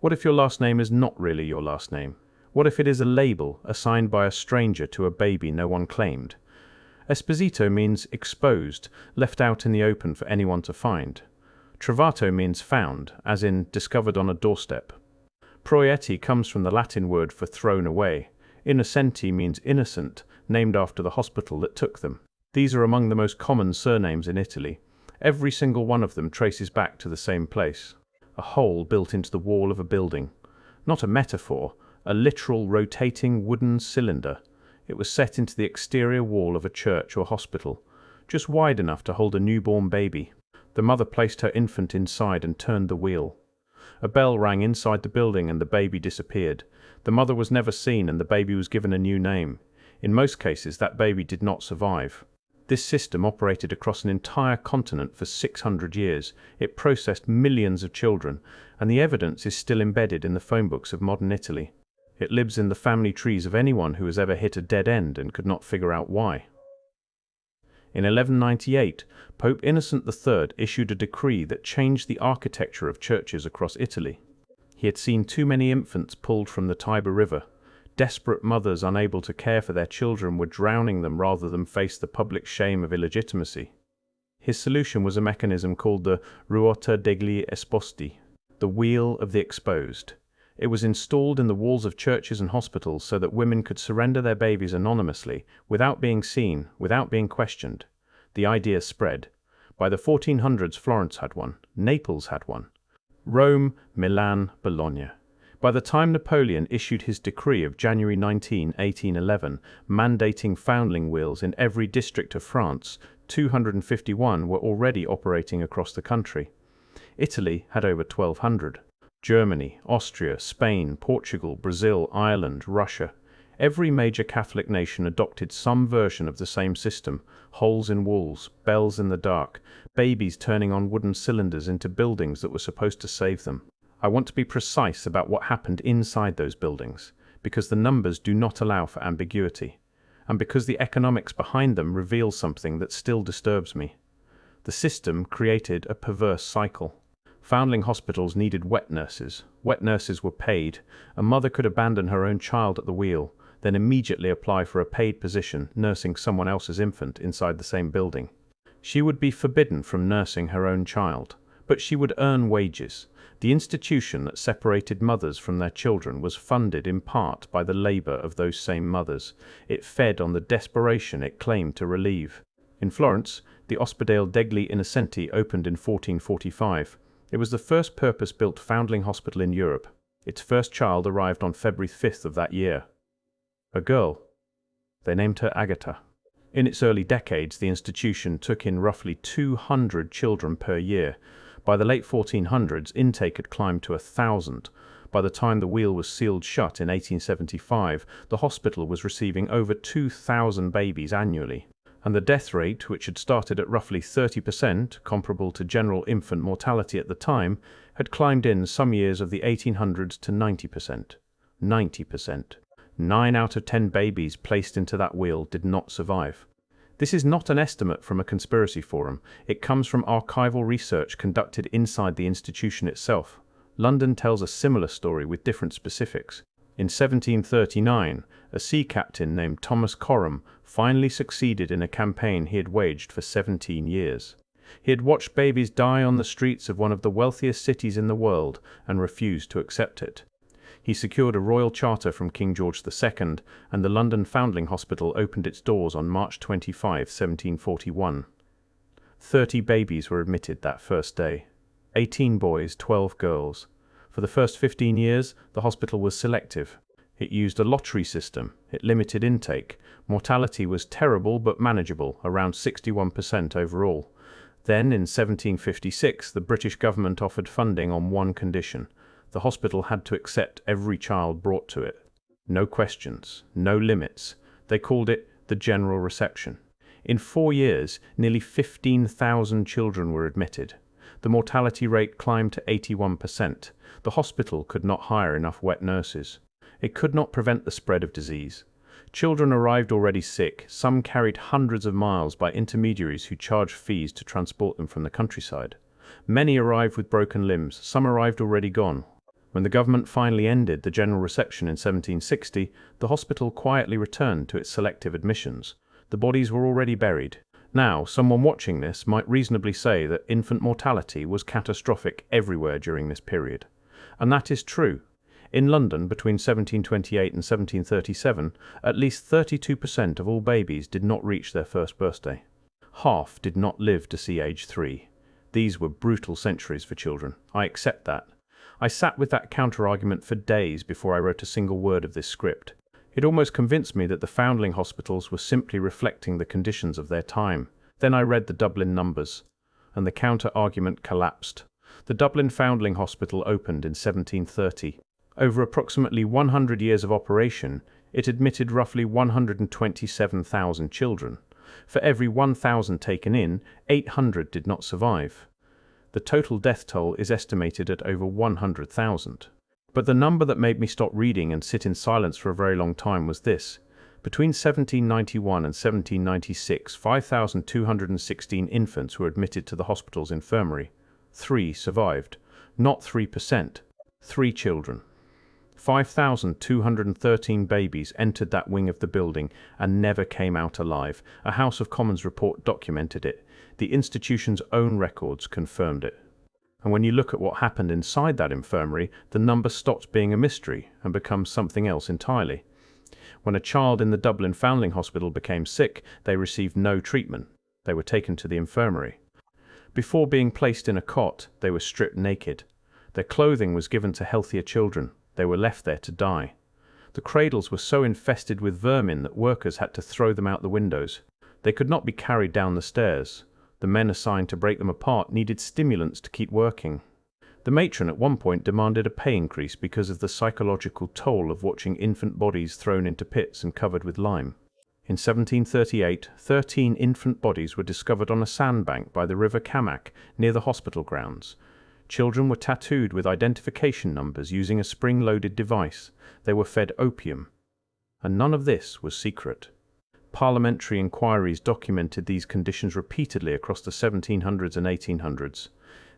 What if your last name is not really your last name? What if it is a label assigned by a stranger to a baby no one claimed? Esposito means exposed, left out in the open for anyone to find. Trovato means found, as in discovered on a doorstep. Proietti comes from the Latin word for thrown away. Innocenti means innocent, named after the hospital that took them. These are among the most common surnames in Italy. Every single one of them traces back to the same place. A hole built into the wall of a building. Not a metaphor, a literal rotating wooden cylinder. It was set into the exterior wall of a church or hospital, just wide enough to hold a newborn baby. The mother placed her infant inside and turned the wheel. A bell rang inside the building and the baby disappeared. The mother was never seen and the baby was given a new name. In most cases, that baby did not survive. This system operated across an entire continent for 600 years. It processed millions of children, and the evidence is still embedded in the phone books of modern Italy. It lives in the family trees of anyone who has ever hit a dead end and could not figure out why. In 1198, Pope Innocent III issued a decree that changed the architecture of churches across Italy. He had seen too many infants pulled from the Tiber River. Desperate mothers unable to care for their children were drowning them rather than face the public shame of illegitimacy. His solution was a mechanism called the ruota degli esposti, the wheel of the exposed. It was installed in the walls of churches and hospitals so that women could surrender their babies anonymously, without being seen, without being questioned. The idea spread. By the 1400s, Florence had one. Naples had one. Rome, Milan, Bologna. By the time Napoleon issued his decree of January 19, 1811, mandating Foundling wheels in every district of France, 251 were already operating across the country. Italy had over 1,200. Germany, Austria, Spain, Portugal, Brazil, Ireland, Russia. Every major Catholic nation adopted some version of the same system. Holes in walls, bells in the dark, babies turning on wooden cylinders into buildings that were supposed to save them. I want to be precise about what happened inside those buildings, because the numbers do not allow for ambiguity, and because the economics behind them reveal something that still disturbs me. The system created a perverse cycle. Foundling hospitals needed wet nurses. Wet nurses were paid. A mother could abandon her own child at the wheel, then immediately apply for a paid position nursing someone else's infant inside the same building. She would be forbidden from nursing her own child, but she would earn wages. The institution that separated mothers from their children was funded in part by the labor of those same mothers. It fed on the desperation it claimed to relieve. In Florence, the Ospedale degli Innocenti opened in 1445. It was the first purpose-built foundling hospital in Europe. Its first child arrived on February 5th of that year. A girl. They named her Agatha. In its early decades, the institution took in roughly 200 children per year. By the late 1400s, intake had climbed to 1,000. By the time the wheel was sealed shut in 1875, the hospital was receiving over 2,000 babies annually. And the death rate, which had started at roughly 30%, comparable to general infant mortality at the time, had climbed in some years of the 1800s to 90%. 90%. 9 out of 10 babies placed into that wheel did not survive. This is not an estimate from a conspiracy forum. It comes from archival research conducted inside the institution itself. London tells a similar story with different specifics. In 1739, a sea captain named Thomas Coram finally succeeded in a campaign he had waged for 17 years. He had watched babies die on the streets of one of the wealthiest cities in the world and refused to accept it. He secured a royal charter from King George II, and the London Foundling Hospital opened its doors on March 25, 1741. 30 babies were admitted that first day. 18 boys, 12 girls. For the first 15 years, the hospital was selective. It used a lottery system. It limited intake. Mortality was terrible but manageable, around 61% overall. Then, in 1756, the British government offered funding on one condition. The hospital had to accept every child brought to it. No questions, no limits. They called it the general reception. In 4 years, nearly 15,000 children were admitted. The mortality rate climbed to 81%. The hospital could not hire enough wet nurses. It could not prevent the spread of disease. Children arrived already sick. Some carried hundreds of miles by intermediaries who charged fees to transport them from the countryside. Many arrived with broken limbs. Some arrived already gone. When the government finally ended the general reception in 1760, the hospital quietly returned to its selective admissions. The bodies were already buried. Now, someone watching this might reasonably say that infant mortality was catastrophic everywhere during this period. And that is true. In London, between 1728 and 1737, at least 32% of all babies did not reach their first birthday. Half did not live to see age 3. These were brutal centuries for children. I accept that. I sat with that counter-argument for days before I wrote a single word of this script. It almost convinced me that the Foundling hospitals were simply reflecting the conditions of their time. Then I read the Dublin numbers, and the counter-argument collapsed. The Dublin Foundling Hospital opened in 1730. Over approximately 100 years of operation, it admitted roughly 127,000 children. For every 1,000 taken in, 800 did not survive. The total death toll is estimated at over 100,000. But the number that made me stop reading and sit in silence for a very long time was this. Between 1791 and 1796, 5,216 infants were admitted to the hospital's infirmary. 3 survived. Not 3%. 3 children. 5,213 babies entered that wing of the building and never came out alive. A House of Commons report documented it. The institution's own records confirmed it. And when you look at what happened inside that infirmary, the number stopped being a mystery and becomes something else entirely. When a child in the Dublin Foundling Hospital became sick, they received no treatment. They were taken to the infirmary. Before being placed in a cot, they were stripped naked. Their clothing was given to healthier children. They were left there to die. The cradles were so infested with vermin that workers had to throw them out the windows. They could not be carried down the stairs. The men assigned to break them apart needed stimulants to keep working. The matron at one point demanded a pay increase because of the psychological toll of watching infant bodies thrown into pits and covered with lime. In 1738, 13 infant bodies were discovered on a sandbank by the River Camac near the hospital grounds. Children were tattooed with identification numbers using a spring-loaded device. They were fed opium. And none of this was secret. Parliamentary inquiries documented these conditions repeatedly across the 1700s and 1800s.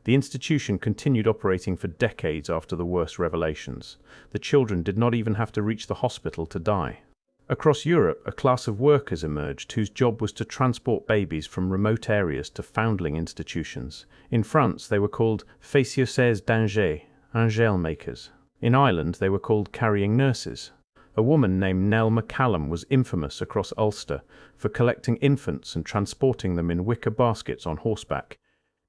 The institution continued operating for decades after the worst revelations. The children did not even have to reach the hospital to die. Across Europe, a class of workers emerged whose job was to transport babies from remote areas to foundling institutions. In France, they were called faisseuses d'Angers, angel makers. In Ireland, they were called carrying nurses. A woman named Nell McCallum was infamous across Ulster for collecting infants and transporting them in wicker baskets on horseback.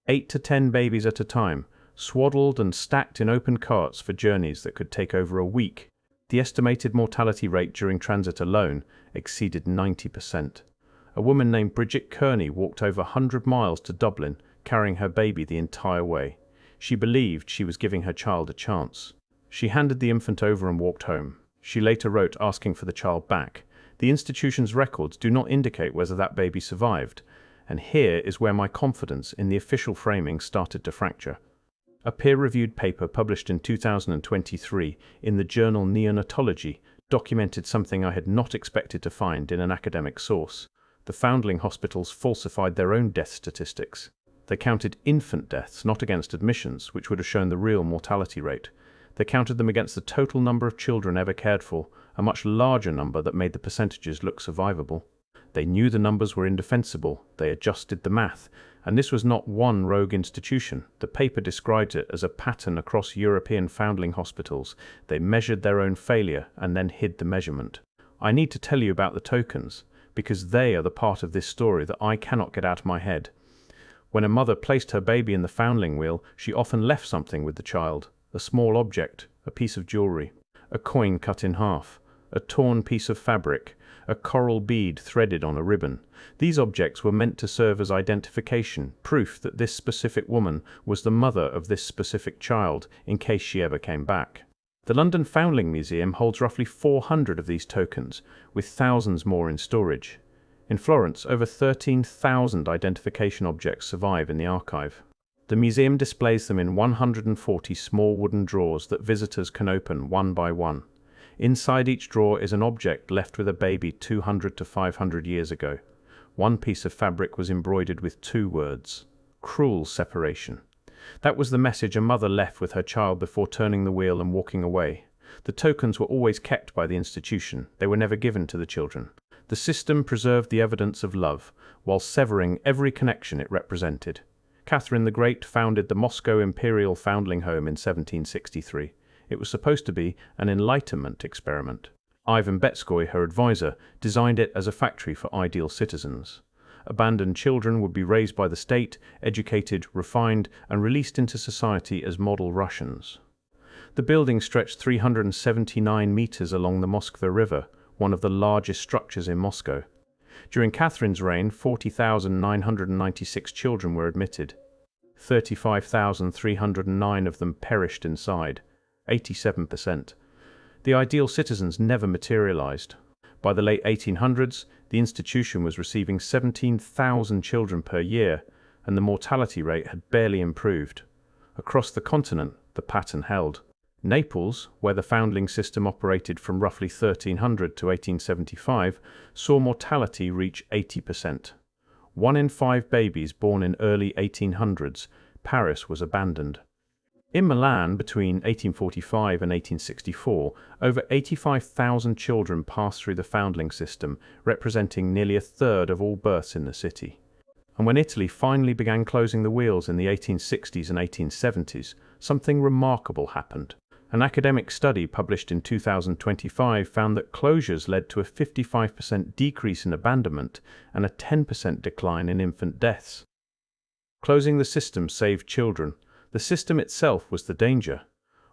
8 to 10 babies at a time, swaddled and stacked in open carts for journeys that could take over a week. The estimated mortality rate during transit alone exceeded 90%. A woman named Bridget Kearney walked over 100 miles to Dublin, carrying her baby the entire way. She believed she was giving her child a chance. She handed the infant over and walked home. She later wrote asking for the child back. The institution's records do not indicate whether that baby survived, and here is where my confidence in the official framing started to fracture. A peer-reviewed paper published in 2023 in the journal Neonatology documented something I had not expected to find in an academic source. The Foundling hospitals falsified their own death statistics. They counted infant deaths, not against admissions, which would have shown the real mortality rate. They counted them against the total number of children ever cared for, a much larger number that made the percentages look survivable. They knew the numbers were indefensible. They adjusted the math. And this was not one rogue institution. The paper described it as a pattern across European foundling hospitals. They measured their own failure and then hid the measurement. I need to tell you about the tokens, because they are the part of this story that I cannot get out of my head. When a mother placed her baby in the foundling wheel, she often left something with the child. A small object, a piece of jewelry, a coin cut in half, a torn piece of fabric, a coral bead threaded on a ribbon. These objects were meant to serve as identification, proof that this specific woman was the mother of this specific child, in case she ever came back. The London Foundling Museum holds roughly 400 of these tokens, with thousands more in storage. In Florence, over 13,000 identification objects survive in the archive. The museum displays them in 140 small wooden drawers that visitors can open one by one. Inside each drawer is an object left with a baby 200 to 500 years ago. One piece of fabric was embroidered with 2 words: cruel separation. That was the message a mother left with her child before turning the wheel and walking away. The tokens were always kept by the institution. They were never given to the children. The system preserved the evidence of love, while severing every connection it represented. Catherine the Great founded the Moscow Imperial Foundling Home in 1763. It was supposed to be an Enlightenment experiment. Ivan Betskoy, her advisor, designed it as a factory for ideal citizens. Abandoned children would be raised by the state, educated, refined, and released into society as model Russians. The building stretched 379 meters along the Moskva River, one of the largest structures in Moscow. During Catherine's reign, 40,996 children were admitted. 35,309 of them perished inside, 87%. The ideal citizens never materialized. By the late 1800s, the institution was receiving 17,000 children per year, and the mortality rate had barely improved. Across the continent, the pattern held. Naples, where the foundling system operated from roughly 1300 to 1875, saw mortality reach 80%. 1 in 5 babies born in early 1800s, Paris was abandoned. In Milan, between 1845 and 1864, over 85,000 children passed through the foundling system, representing nearly a third of all births in the city. And when Italy finally began closing the wheels in the 1860s and 1870s, something remarkable happened. An academic study published in 2025 found that closures led to a 55% decrease in abandonment and a 10% decline in infant deaths. Closing the system saved children. The system itself was the danger.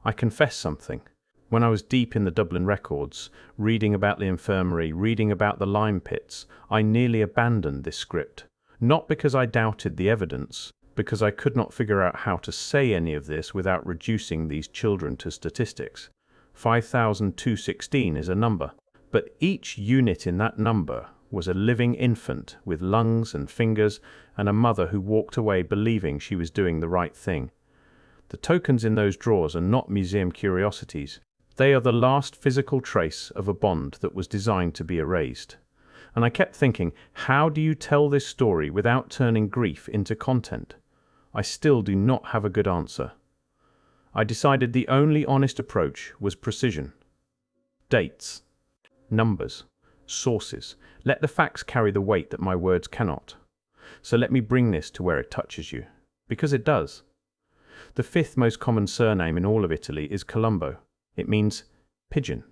I confess something. When I was deep in the Dublin records, reading about the infirmary, reading about the lime pits, I nearly abandoned this script. Not because I doubted the evidence, because I could not figure out how to say any of this without reducing these children to statistics. 5,216 is a number, but each unit in that number was a living infant with lungs and fingers and a mother who walked away believing she was doing the right thing. The tokens in those drawers are not museum curiosities. They are the last physical trace of a bond that was designed to be erased. And I kept thinking, how do you tell this story without turning grief into content? I still do not have a good answer. I decided the only honest approach was precision. Dates, numbers, sources. Let the facts carry the weight that my words cannot. So let me bring this to where it touches you. Because it does. The 5th most common surname in all of Italy is Colombo. It means pigeon.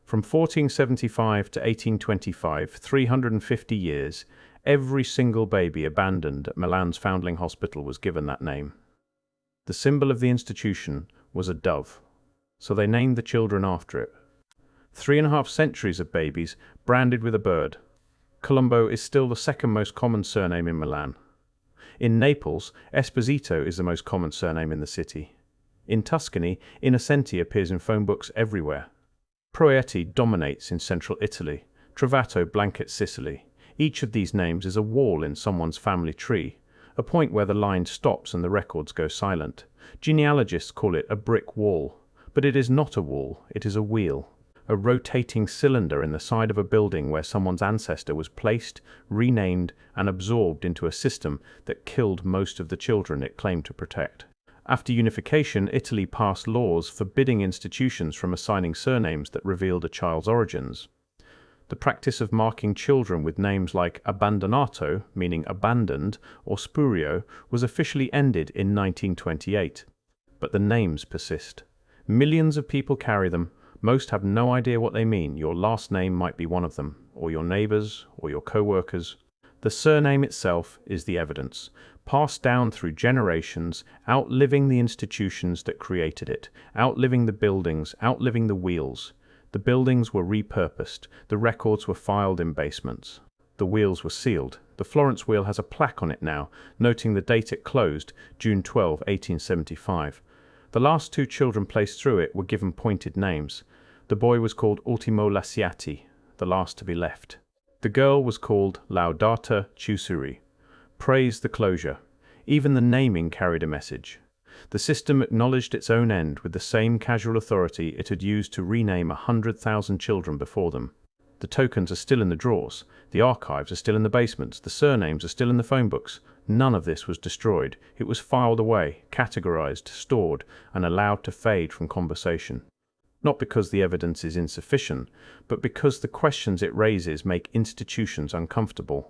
From 1475 to 1825, 350 years, every single baby abandoned at Milan's Foundling Hospital was given that name. The symbol of the institution was a dove, so they named the children after it. 3.5 centuries of babies branded with a bird. Colombo is still the 2nd most common surname in Milan. In Naples, Esposito is the most common surname in the city. In Tuscany, Innocenti appears in phone books everywhere. Proietti dominates in central Italy. Trovato blankets Sicily. Each of these names is a wall in someone's family tree, a point where the line stops and the records go silent. Genealogists call it a brick wall, but it is not a wall, it is a wheel. A rotating cylinder in the side of a building where someone's ancestor was placed, renamed, and absorbed into a system that killed most of the children it claimed to protect. After unification, Italy passed laws forbidding institutions from assigning surnames that revealed a child's origins. The practice of marking children with names like abbandonato, meaning abandoned, or spurio, was officially ended in 1928. But the names persist. Millions of people carry them. Most have no idea what they mean. Your last name might be one of them, or your neighbors, or your co-workers. The surname itself is the evidence, passed down through generations, outliving the institutions that created it, outliving the buildings, outliving the wheels. The buildings were repurposed, the records were filed in basements. The wheels were sealed. The Florence wheel has a plaque on it now, noting the date it closed, June 12, 1875. The last 2 children placed through it were given pointed names. The boy was called Ultimo Lasciati, the last to be left. The girl was called Laudata Chiusuri, praise the closure. Even the naming carried a message. The system acknowledged its own end with the same casual authority it had used to rename 100,000 children before them. The tokens are still in the drawers, the archives are still in the basements, the surnames are still in the phone books, None of this was destroyed. It was filed away, categorized, stored, and allowed to fade from conversation. Not because the evidence is insufficient, but because the questions it raises make institutions uncomfortable.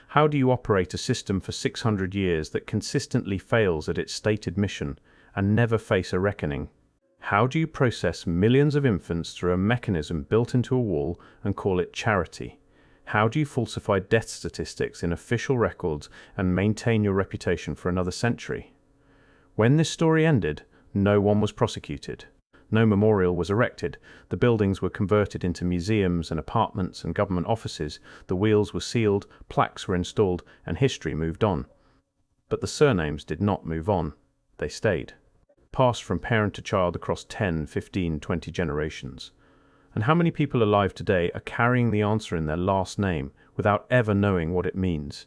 How do you operate a system for 600 years that consistently fails at its stated mission and never face a reckoning? How do you process millions of infants through a mechanism built into a wall and call it charity? How do you falsify death statistics in official records and maintain your reputation for another century? When this story ended, no one was prosecuted. No memorial was erected. The buildings were converted into museums and apartments and government offices. The wheels were sealed, plaques were installed, and history moved on. But the surnames did not move on. They stayed, passed from parent to child across 10, 15, 20 generations. And how many people alive today are carrying the answer in their last name without ever knowing what it means?